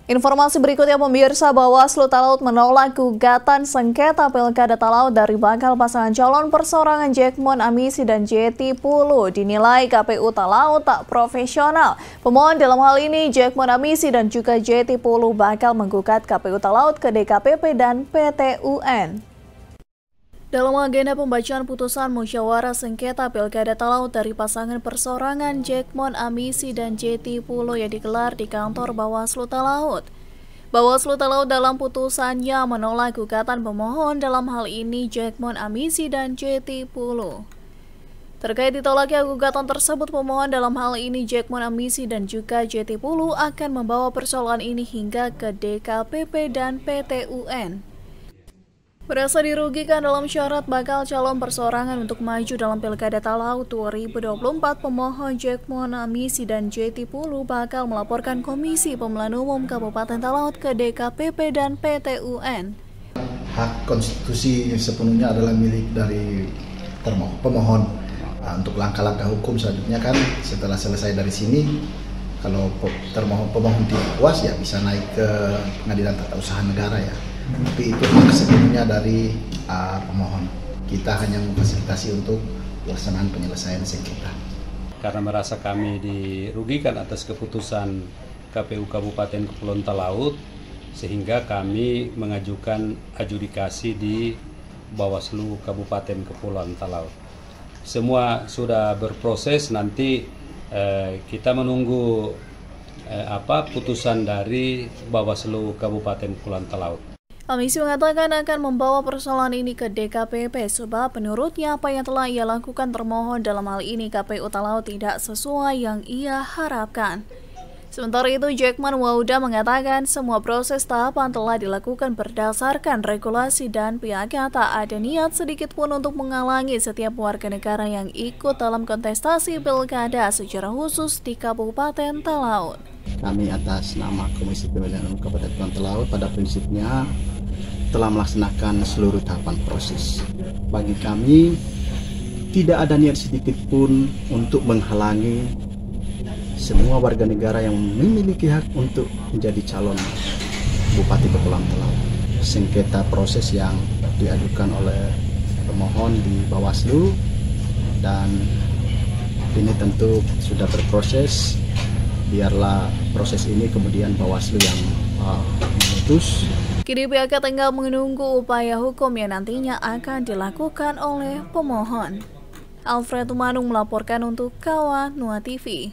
Informasi berikutnya pemirsa, Bawaslu Talaut menolak gugatan sengketa Pilkada Talaut dari bakal pasangan calon persorangan Jekmon Amisi dan Jeti Pulu. Dinilai KPU Talaut tak profesional. Pemohon dalam hal ini Jekmon Amisi dan juga Jeti Pulu bakal menggugat KPU Talaut ke DKPP dan PT UN. Dalam agenda pembacaan putusan musyawarah sengketa Pilkada Talaut dari pasangan persorangan Jekmon Amisi dan Jeti Pulu yang digelar di kantor Bawaslu Talaut. Bawaslu Talaut dalam putusannya menolak gugatan pemohon dalam hal ini Jekmon Amisi dan Jeti Pulu. Terkait ditolaknya gugatan tersebut, pemohon dalam hal ini Jekmon Amisi dan juga Jeti Pulu akan membawa persoalan ini hingga ke DKPP dan PT UN. Merasa dirugikan dalam syarat bakal calon persorangan untuk maju dalam Pilkada Talaut 2024, pemohon Jekmon Amisi dan Jeti Pulu bakal melaporkan Komisi Pemilihan Umum Kabupaten Talaut ke DKPP dan PT UN. Hak konstitusi sepenuhnya adalah milik dari pemohon. Untuk langkah-langkah hukum selanjutnya kan setelah selesai dari sini, kalau pemohon tidak puas ya bisa naik ke Pengadilan Tata Usaha Negara ya. Tapi itu sepenuhnya dari pemohon. Kita hanya memfasilitasi untuk pelaksanaan penyelesaian sengketa. Karena merasa kami dirugikan atas keputusan KPU Kabupaten Kepulauan Talaut, sehingga kami mengajukan adjudikasi di Bawaslu Kabupaten Kepulauan Talaut. Semua sudah berproses, nanti kita menunggu putusan dari Bawaslu Kabupaten Kepulauan Talaut. Amisi mengatakan akan membawa persoalan ini ke DKPP sebab menurutnya apa yang telah ia lakukan termohon dalam hal ini KPU Talaut tidak sesuai yang ia harapkan. Sementara itu, Jekmon Wauda mengatakan semua proses tahapan telah dilakukan berdasarkan regulasi dan pihaknya tak ada niat sedikit pun untuk menghalangi setiap warga negara yang ikut dalam kontestasi pilkada secara khusus di Kabupaten Talaut. Kami atas nama Komisi Pemilihan Umum Kabupaten Talaut pada prinsipnya telah melaksanakan seluruh tahapan proses. Bagi kami tidak ada niat sedikit pun untuk menghalangi semua warga negara yang memiliki hak untuk menjadi calon Bupati Kepulauan Talaut. Sengketa proses yang diajukan oleh pemohon di Bawaslu dan ini tentu sudah berproses. Biarlah proses ini kemudian Bawaslu yang memutus. Kini pihaknya tinggal menunggu upaya hukum yang nantinya akan dilakukan oleh pemohon. Alfred Tumanung melaporkan untuk Kawan Nua TV.